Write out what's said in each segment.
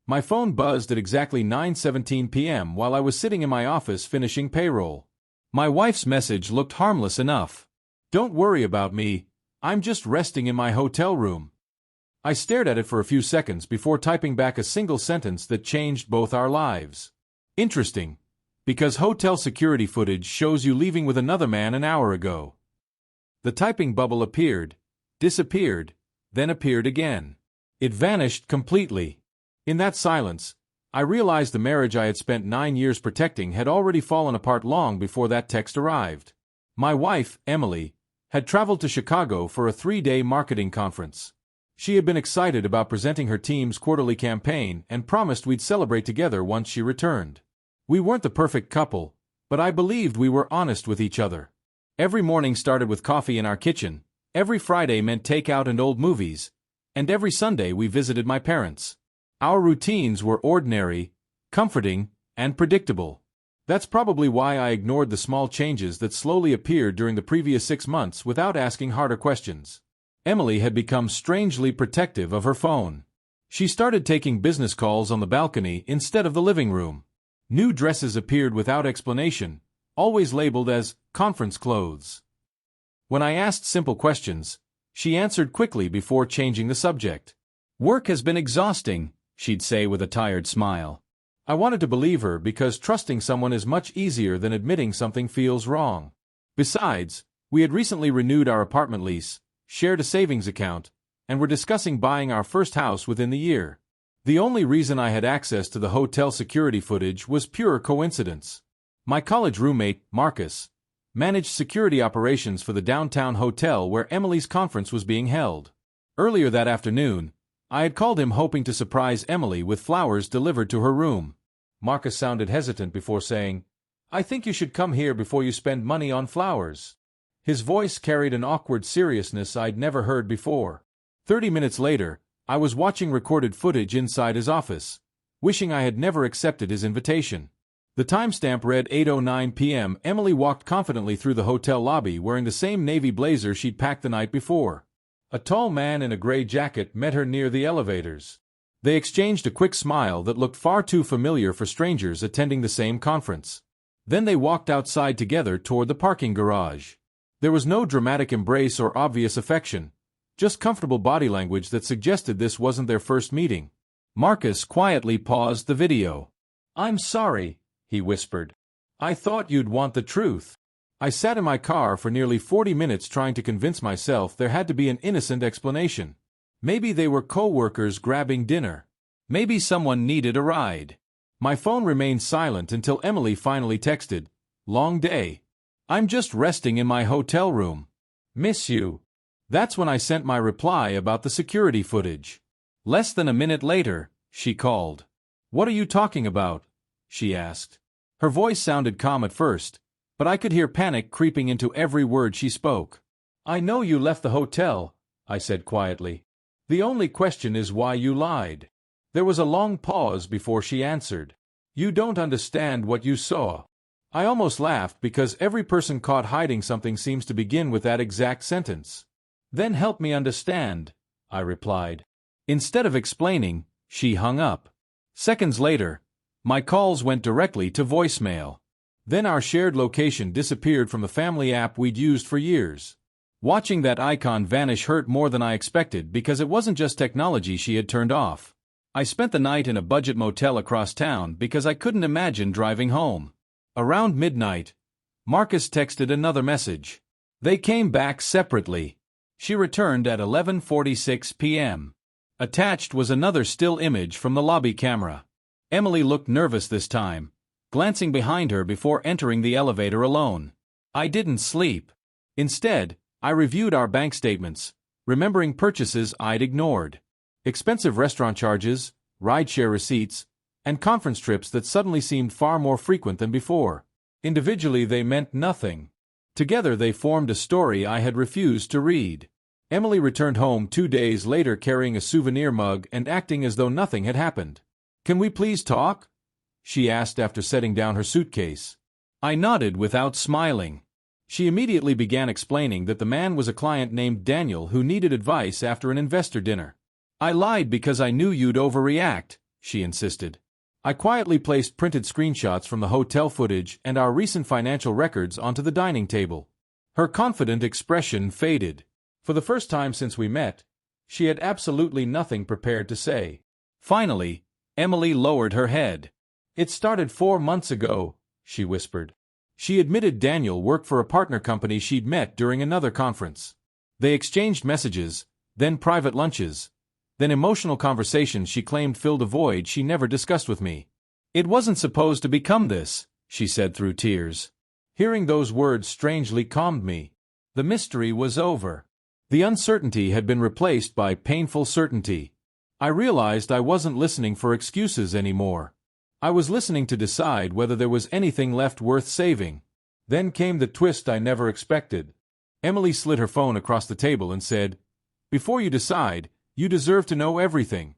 My phone buzzed at exactly 9:17 p.m. while I was sitting in my office finishing payroll. My wife's message looked harmless enough. "Don't worry about me. I'm just resting in my hotel room." I stared at it for a few seconds before typing back a single sentence that changed both our lives. "Interesting. Because hotel security footage shows you leaving with another man an hour ago." The typing bubble appeared, disappeared, then appeared again. It vanished completely. In that silence, I realized the marriage I had spent 9 years protecting had already fallen apart long before that text arrived. My wife, Emily, had traveled to Chicago for a 3-day marketing conference. She had been excited about presenting her team's quarterly campaign and promised we'd celebrate together once she returned. We weren't the perfect couple, but I believed we were honest with each other. Every morning started with coffee in our kitchen, every Friday meant takeout and old movies, and every Sunday we visited my parents. Our routines were ordinary, comforting, and predictable. That's probably why I ignored the small changes that slowly appeared during the previous 6 months without asking harder questions. Emily had become strangely protective of her phone. She started taking business calls on the balcony instead of the living room. New dresses appeared without explanation, always labeled as conference clothes. When I asked simple questions, she answered quickly before changing the subject. "Work has been exhausting," she'd say with a tired smile. I wanted to believe her because trusting someone is much easier than admitting something feels wrong. Besides, we had recently renewed our apartment lease, shared a savings account, and were discussing buying our first house within the year. The only reason I had access to the hotel security footage was pure coincidence. My college roommate, Marcus, managed security operations for the downtown hotel where Emily's conference was being held. Earlier that afternoon, I had called him hoping to surprise Emily with flowers delivered to her room. Marcus sounded hesitant before saying, "I think you should come here before you spend money on flowers." His voice carried an awkward seriousness I'd never heard before. 30 minutes later, I was watching recorded footage inside his office, wishing I had never accepted his invitation. The timestamp read 8:09 p.m. Emily walked confidently through the hotel lobby wearing the same navy blazer she'd packed the night before. A tall man in a gray jacket met her near the elevators. They exchanged a quick smile that looked far too familiar for strangers attending the same conference. Then they walked outside together toward the parking garage. There was no dramatic embrace or obvious affection, just comfortable body language that suggested this wasn't their first meeting. Marcus quietly paused the video. "I'm sorry," he whispered. "I thought you'd want the truth." I sat in my car for nearly 40 minutes trying to convince myself there had to be an innocent explanation. Maybe they were co-workers grabbing dinner. Maybe someone needed a ride. My phone remained silent until Emily finally texted, "Long day. I'm just resting in my hotel room. Miss you." That's when I sent my reply about the security footage. Less than a minute later, she called. "What are you talking about?" she asked. Her voice sounded calm at first, but I could hear panic creeping into every word she spoke. "I know you left the hotel," I said quietly. "The only question is why you lied." There was a long pause before she answered. "You don't understand what you saw." I almost laughed because every person caught hiding something seems to begin with that exact sentence. "Then help me understand," I replied. Instead of explaining, she hung up. Seconds later, my calls went directly to voicemail. Then our shared location disappeared from the family app we'd used for years. Watching that icon vanish hurt more than I expected because it wasn't just technology she had turned off. I spent the night in a budget motel across town because I couldn't imagine driving home. Around midnight, Marcus texted another message. They came back separately. She returned at 11:46 p.m. Attached was another still image from the lobby camera. Emily looked nervous this time, glancing behind her before entering the elevator alone. I didn't sleep. Instead, I reviewed our bank statements, remembering purchases I'd ignored. Expensive restaurant charges, rideshare receipts, and conference trips that suddenly seemed far more frequent than before. Individually they meant nothing. Together they formed a story I had refused to read. Emily returned home 2 days later carrying a souvenir mug and acting as though nothing had happened. "Can we please talk?" she asked after setting down her suitcase. I nodded without smiling. She immediately began explaining that the man was a client named Daniel who needed advice after an investor dinner. "I lied because I knew you'd overreact," she insisted. I quietly placed printed screenshots from the hotel footage and our recent financial records onto the dining table. Her confident expression faded. For the first time since we met, she had absolutely nothing prepared to say. Finally, Emily lowered her head. "It started 4 months ago," she whispered. She admitted Daniel worked for a partner company she'd met during another conference. They exchanged messages, then private lunches, then emotional conversations she claimed filled a void she never discussed with me. "It wasn't supposed to become this," she said through tears. Hearing those words strangely calmed me. The mystery was over. The uncertainty had been replaced by painful certainty. I realized I wasn't listening for excuses anymore. I was listening to decide whether there was anything left worth saving. Then came the twist I never expected. Emily slid her phone across the table and said, "Before you decide, you deserve to know everything."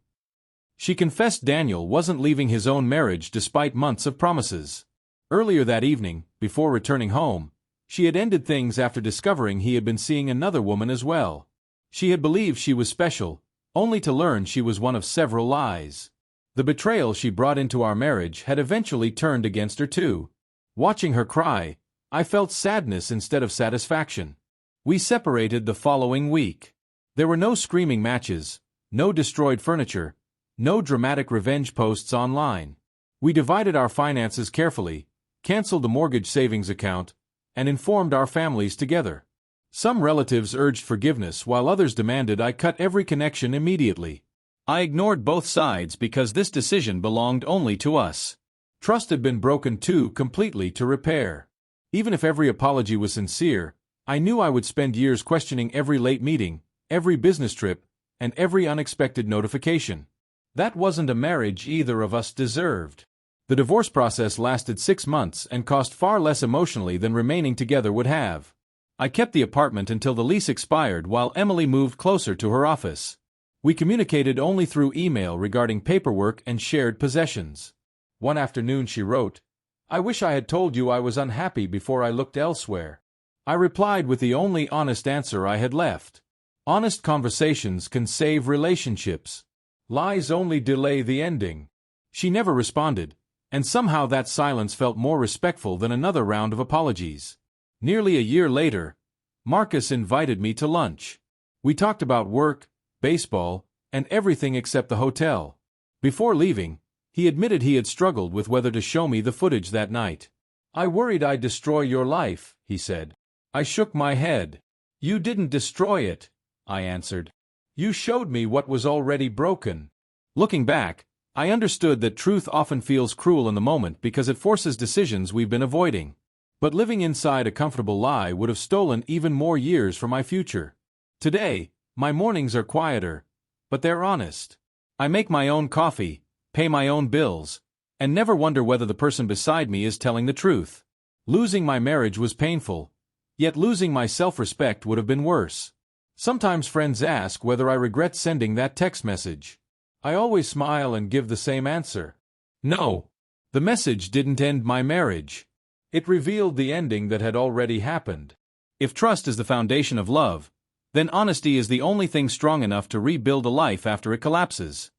She confessed Daniel wasn't leaving his own marriage despite months of promises. Earlier that evening, before returning home, she had ended things after discovering he had been seeing another woman as well. She had believed she was special, only to learn she was one of several lies. The betrayal she brought into our marriage had eventually turned against her too. Watching her cry, I felt sadness instead of satisfaction. We separated the following week. There were no screaming matches, no destroyed furniture, no dramatic revenge posts online. We divided our finances carefully, canceled the mortgage savings account, and informed our families together. Some relatives urged forgiveness while others demanded I cut every connection immediately. I ignored both sides because this decision belonged only to us. Trust had been broken too completely to repair. Even if every apology was sincere, I knew I would spend years questioning every late meeting, every business trip, and every unexpected notification. That wasn't a marriage either of us deserved. The divorce process lasted 6 months and cost far less emotionally than remaining together would have. I kept the apartment until the lease expired while Emily moved closer to her office. We communicated only through email regarding paperwork and shared possessions. One afternoon she wrote, "I wish I had told you I was unhappy before I looked elsewhere." I replied with the only honest answer I had left. Honest conversations can save relationships. Lies only delay the ending. She never responded, and somehow that silence felt more respectful than another round of apologies. Nearly a year later, Marcus invited me to lunch. We talked about work, baseball, and everything except the hotel. Before leaving, he admitted he had struggled with whether to show me the footage that night. "I worried I'd destroy your life," he said. I shook my head. "You didn't destroy it," I answered. "You showed me what was already broken." Looking back, I understood that truth often feels cruel in the moment because it forces decisions we've been avoiding. But living inside a comfortable lie would have stolen even more years from my future. Today, my mornings are quieter, but they're honest. I make my own coffee, pay my own bills, and never wonder whether the person beside me is telling the truth. Losing my marriage was painful, yet losing my self-respect would have been worse. Sometimes friends ask whether I regret sending that text message. I always smile and give the same answer. No. The message didn't end my marriage. It revealed the ending that had already happened. If trust is the foundation of love, then honesty is the only thing strong enough to rebuild a life after it collapses.